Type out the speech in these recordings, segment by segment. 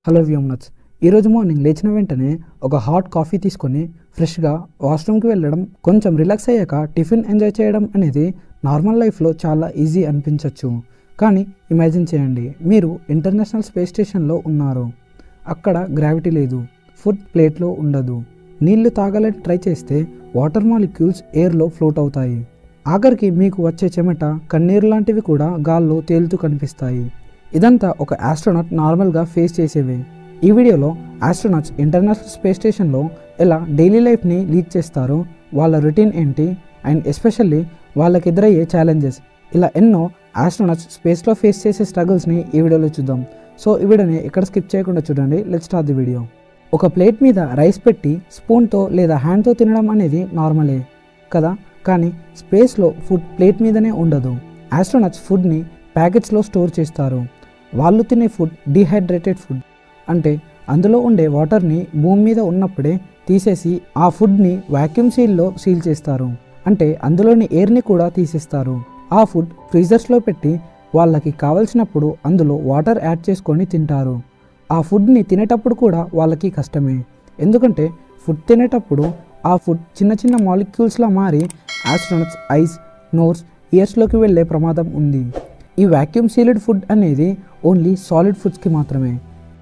Hello వ్యూమర్స్, ఈరోజు morning లేచిన వెంటనే ఒక హాట్ కాఫీ తీసుకొని ఫ్రెష్గా వాష్రూమ్కి వెళ్ళడం, కొంచెం రిలాక్స్ అయ్యాక టిఫిన్ ఎంజాయ్ చేయడం అనేది నార్మల్ లైఫ్లో చాలా ఈజీ అనిపించవచ్చు. కానీ ఇమాజిన్ చేయండి, మీరు ఇంటర్నేషనల్ స్పేస్ స్టేషన్లో ఉన్నారు. అక్కడ గ్రావిటీ లేదు, ఫుడ్ ప్లేట్లో ఉండదు. నీళ్లు తాగాలని ట్రై చేస్తే వాటర్ మాలిక్యూల్స్ ఎయిర్లో ఫ్లోట్ అవుతాయి. ఆఖరికి మీకు వచ్చే చెమట, కన్నీరు లాంటివి కూడా గాల్లో తేలుతూ కనిపిస్తాయి. ఇదంతా ఒక ఆస్ట్రోనాట్ నార్మల్గా ఫేస్ చేసేవే. ఈ వీడియోలో ఆస్ట్రోనాట్స్ ఇంటర్నేషనల్ స్పేస్ స్టేషన్లో ఎలా డైలీ లైఫ్ని లీడ్ చేస్తారో, వాళ్ళ రొటీన్ ఏంటి, అండ్ ఎస్పెషల్లీ వాళ్ళకి ఎదురయ్యే ఛాలెంజెస్, ఇలా ఎన్నో ఆస్ట్రోనాట్స్ స్పేస్లో ఫేస్ చేసే స్ట్రగుల్స్ని ఈ వీడియోలో చూద్దాం. సో ఈ వీడియోని ఎక్కడ స్కిప్ చేయకుండా చూడండి. Let's start the video. ఒక ప్లేట్ మీద రైస్ పెట్టి స్పూన్తో లేదా హ్యాండ్తో తినడం అనేది నార్మలే కదా, కానీ స్పేస్లో ఫుడ్ ప్లేట్ మీదనే ఉండదు. ఆస్ట్రోనాట్స్ ఫుడ్ని ప్యాకెట్స్లో స్టోర్ చేస్తారు. వాళ్ళు తినే ఫుడ్ డీహైడ్రేటెడ్ ఫుడ్, అంటే అందులో ఉండే వాటర్ని భూమి మీద ఉన్నప్పుడే తీసేసి ఆ ఫుడ్ని వాక్యూమ్ సీల్లో సీల్ చేస్తారు. అంటే అందులోని ఎయిర్ని కూడా తీసేస్తారు. ఆ ఫుడ్ ఫ్రీజర్స్లో పెట్టి వాళ్ళకి కావలసినప్పుడు అందులో వాటర్ యాడ్ చేసుకొని తింటారు. ఆ ఫుడ్ని తినేటప్పుడు కూడా వాళ్ళకి కష్టమే, ఎందుకంటే ఫుడ్ తినేటప్పుడు ఆ ఫుడ్ చిన్న చిన్న మాలిక్యూల్స్లా మారి ఆస్ట్రోనాట్స్ ఐస్, నోస్, ఇయర్స్లోకి వెళ్ళే ప్రమాదం ఉంది. ఈ వాక్యూమ్ సీల్డ్ ఫుడ్ అనేది ఓన్లీ సాలిడ్ ఫుడ్స్కి మాత్రమే.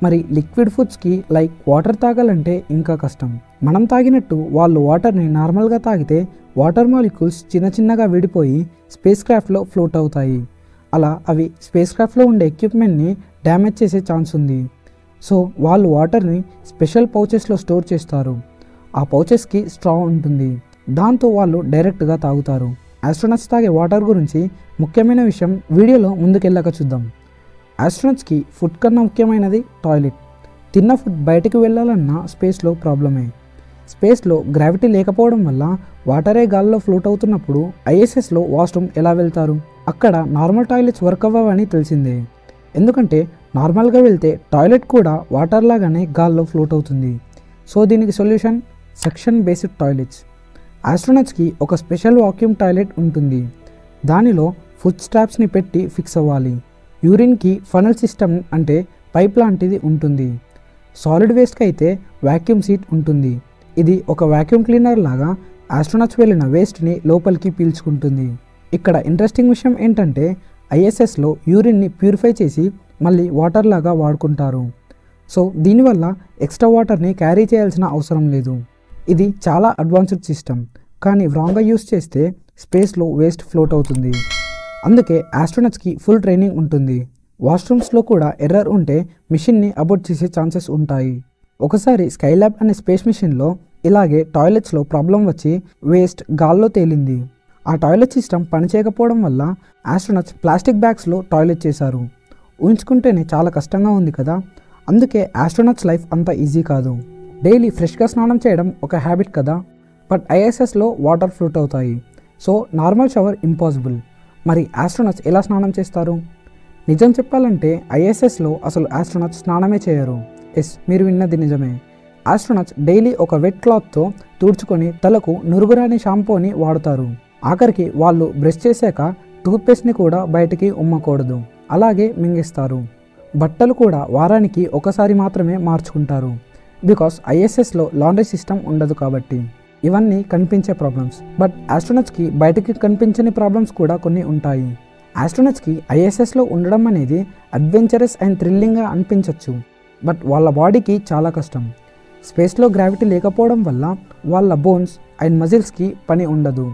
మరి లిక్విడ్ ఫుడ్స్కి లైక్ వాటర్ తాగాలంటే ఇంకా కష్టం. మనం తాగినట్టు వాళ్ళు వాటర్ని నార్మల్గా తాగితే వాటర్ మాలిక్యూల్స్ చిన్న చిన్నగా విడిపోయి స్పేస్ క్రాఫ్ట్లో ఫ్లోట్ అవుతాయి. అలా అవి స్పేస్ క్రాఫ్ట్లో ఉండే ఎక్విప్మెంట్ని డ్యామేజ్ చేసే ఛాన్స్ ఉంది. సో వాళ్ళు వాటర్ని స్పెషల్ పౌచెస్లో స్టోర్ చేస్తారు. ఆ పౌచెస్కి స్ట్రా ఉంటుంది, దాంతో వాళ్ళు డైరెక్ట్గా తాగుతారు. ఆస్ట్రోనాట్స్ తాగే వాటర్ గురించి ముఖ్యమైన విషయం వీడియోలో ముందుకెళ్ళాక చూద్దాం. ఆస్ట్రోనాట్స్కి ఫుడ్ కన్నా ముఖ్యమైనది టాయిలెట్. తిన్న ఫుడ్ బయటకు వెళ్ళాలన్నా స్పేస్లో ప్రాబ్లమే. స్పేస్లో గ్రావిటీ లేకపోవడం వల్ల వాటరే గాల్లో ఫ్లోట్ అవుతున్నప్పుడు ఐఎస్ఎస్లో వాష్రూమ్ ఎలా వెళ్తారు? అక్కడ నార్మల్ టాయిలెట్స్ వర్క్ అవ్వవని తెలిసిందే, ఎందుకంటే నార్మల్గా వెళ్తే టాయిలెట్ కూడా వాటర్ లాగానే గాల్లో ఫ్లోట్ అవుతుంది. సో దీనికి సొల్యూషన్ సక్షన్ బేస్డ్ టాయిలెట్స్. ఆస్ట్రోనాట్స్కి ఒక స్పెషల్ వాక్యూమ్ టాయిలెట్ ఉంటుంది. దానిలో ఫుడ్ స్ట్రాప్స్ని పెట్టి ఫిక్స్ అవ్వాలి. యూరిన్కి ఫనల్ సిస్టమ్ అంటే పైప్ లాంటిది ఉంటుంది. సాలిడ్ వేస్ట్కి అయితే వాక్యూమ్ సీట్ ఉంటుంది. ఇది ఒక వాక్యూమ్ క్లీనర్ లాగా ఆస్ట్రోనాట్స్ వెళ్ళిన వేస్ట్ని లోపలికి పీల్చుకుంటుంది. ఇక్కడ ఇంట్రెస్టింగ్ విషయం ఏంటంటే ఐఎస్ఎస్లో యూరిన్ని ప్యూరిఫై చేసి మళ్ళీ వాటర్ లాగా వాడుకుంటారు. సో దీనివల్ల ఎక్స్ట్రా వాటర్ని క్యారీ చేయాల్సిన అవసరం లేదు. ఇది చాలా అడ్వాన్స్డ్ సిస్టమ్, కానీ రాంగ్గా యూస్ చేస్తే స్పేస్లో వేస్ట్ ఫ్లోట్ అవుతుంది. అందుకే ఆస్ట్రోనాట్స్కి ఫుల్ ట్రైనింగ్ ఉంటుంది. వాష్రూమ్స్లో కూడా ఎర్రర్ ఉంటే మిషన్ని అబోర్ట్ చేసే ఛాన్సెస్ ఉంటాయి. ఒకసారి స్కైలాబ్ అనే స్పేస్ మిషన్లో ఇలాగే టాయిలెట్స్లో ప్రాబ్లం వచ్చి వేస్ట్ గాల్లో తేలింది. ఆ టాయిలెట్ సిస్టమ్ పనిచేయకపోవడం వల్ల ఆస్ట్రోనాట్స్ ప్లాస్టిక్ బ్యాగ్స్లో టాయిలెట్ చేశారు. ఊహించుకుంటేనే చాలా కష్టంగా ఉంది కదా. అందుకే ఆస్ట్రోనాట్స్ లైఫ్ అంత ఈజీ కాదు. డైలీ ఫ్రెష్గా స్నానం చేయడం ఒక హ్యాబిట్ కదా, బట్ ఐఎస్ఎస్లో వాటర్ ఫ్లోట్ అవుతాయి. So normal shower impossible. మరి ఆస్ట్రోనాట్స్ ఎలా స్నానం చేస్తారు? నిజం చెప్పాలంటే ఐఎస్ఎస్లో అసలు ఆస్ట్రోనాట్స్ స్నానమే చేయరు. ఎస్, మీరు విన్నది నిజమే. ఆస్ట్రోనాట్స్ డైలీ ఒక వెట్ క్లాత్తో తుడుచుకొని తలకు నురుగురాని షాంపూని వాడుతారు. ఆఖరికి వాళ్ళు బ్రష్ చేశాక టూత్పేస్ట్ని కూడా బయటికి ఉమ్మకూడదు, అలాగే మింగేస్తారు. బట్టలు కూడా వారానికి ఒకసారి మాత్రమే మార్చుకుంటారు, బికాస్ ఐఎస్ఎస్లో లాండ్రీ సిస్టమ్ ఉండదు కాబట్టి. ఇవన్నీ కనిపించే ప్రాబ్లమ్స్, బట్ ఆస్ట్రోనాట్స్కి బయటకి కనిపించని ప్రాబ్లమ్స్ కూడా కొన్ని ఉంటాయి. ఆస్ట్రోనాట్స్కి ఐఎస్ఎస్లో ఉండడం అనేది అడ్వెంచరస్ అండ్ థ్రిల్లింగ్గా అనిపించవచ్చు, బట్ వాళ్ళ బాడీకి చాలా కష్టం. స్పేస్లో గ్రావిటీ లేకపోవడం వల్ల వాళ్ళ బోన్స్ అండ్ మజిల్స్కి పని ఉండదు.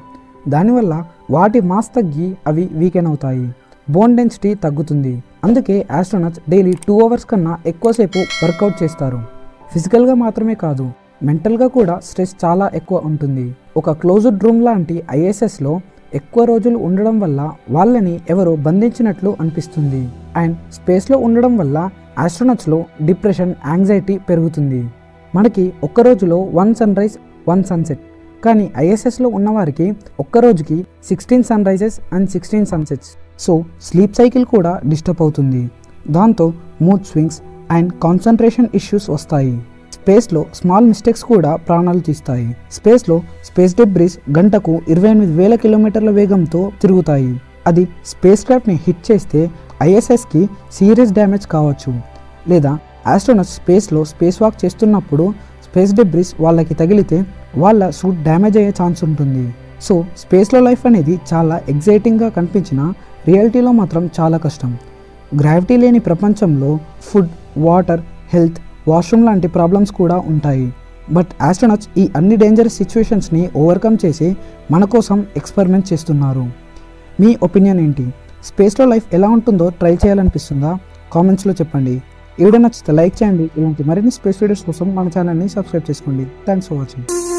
దానివల్ల వాటి మాస్ తగ్గి అవి వీకెన్ అవుతాయి, బోన్ డెన్సిటీ తగ్గుతుంది. అందుకే ఆస్ట్రోనాట్స్ డైలీ 2 hours కన్నా ఎక్కువసేపు వర్కౌట్ చేస్తారు. ఫిజికల్గా మాత్రమే కాదు, మెంటల్గా కూడా స్ట్రెస్ చాలా ఎక్కువ ఉంటుంది. ఒక క్లోజ్డ్ రూమ్ లాంటి ఐఎస్ఎస్లో ఎక్కువ రోజులు ఉండడం వల్ల వాళ్ళని ఎవరో బంధించినట్లు అనిపిస్తుంది. అండ్ స్పేస్లో ఉండడం వల్ల ఆస్ట్రోనాట్స్లో డిప్రెషన్, యాంగ్జైటీ పెరుగుతుంది. మనకి ఒక్క రోజులో 1 sunrise 1 sunset, కానీ ఐఎస్ఎస్లో ఉన్నవారికి ఒక్క రోజుకి 16 sunrises and 16 sunsets. So sleep cycle కూడా డిస్టర్బ్ అవుతుంది. దాంతో mood swings and concentration issues వస్తాయి. స్పేస్లో స్మాల్ మిస్టేక్స్ కూడా ప్రాణాలు తీస్తాయి. స్పేస్లో స్పేస్ డెబ్రిస్ గంటకు 28,000 కిలోమీటర్ల వేగంతో తిరుగుతాయి. అది స్పేస్ క్రాఫ్ట్ని హిట్ చేస్తే ఐఎస్ఎస్కి సీరియస్ డ్యామేజ్ కావచ్చు, లేదా ఆస్ట్రోనట్స్ స్పేస్లో స్పేస్ వాక్ చేస్తున్నప్పుడు స్పేస్ డెబ్రిస్ వాళ్ళకి తగిలితే వాళ్ళ సూట్ డ్యామేజ్ అయ్యే ఛాన్స్ ఉంటుంది. సో స్పేస్లో లైఫ్ అనేది చాలా ఎగ్జైటింగ్గా కనిపించినా రియాలిటీలో మాత్రం చాలా కష్టం. గ్రావిటీ లేని ప్రపంచంలో ఫుడ్, వాటర్, హెల్త్, వాష్రూమ్ లాంటి ప్రాబ్లమ్స్ కూడా ఉంటాయి. బట్ ఆస్ట్రోనట్స్ ఈ అన్ని డేంజరస్ సిచ్యువేషన్స్ని ఓవర్కమ్ చేసి మన కోసం ఎక్స్పెరిమెంట్ చేస్తున్నారు. మీ ఒపీనియన్ ఏంటి? స్పేస్లో లైఫ్ ఎలా ఉంటుందో ట్రై చేయాలనిపిస్తుందా? కామెంట్స్లో చెప్పండి. ఈ వీడియో నచ్చితే లైక్ చేయండి. ఇలాంటి మరిన్ని స్పేస్ వీడియోస్ కోసం మన ఛానల్ని సబ్స్క్రైబ్ చేసుకోండి. Thanks for watching.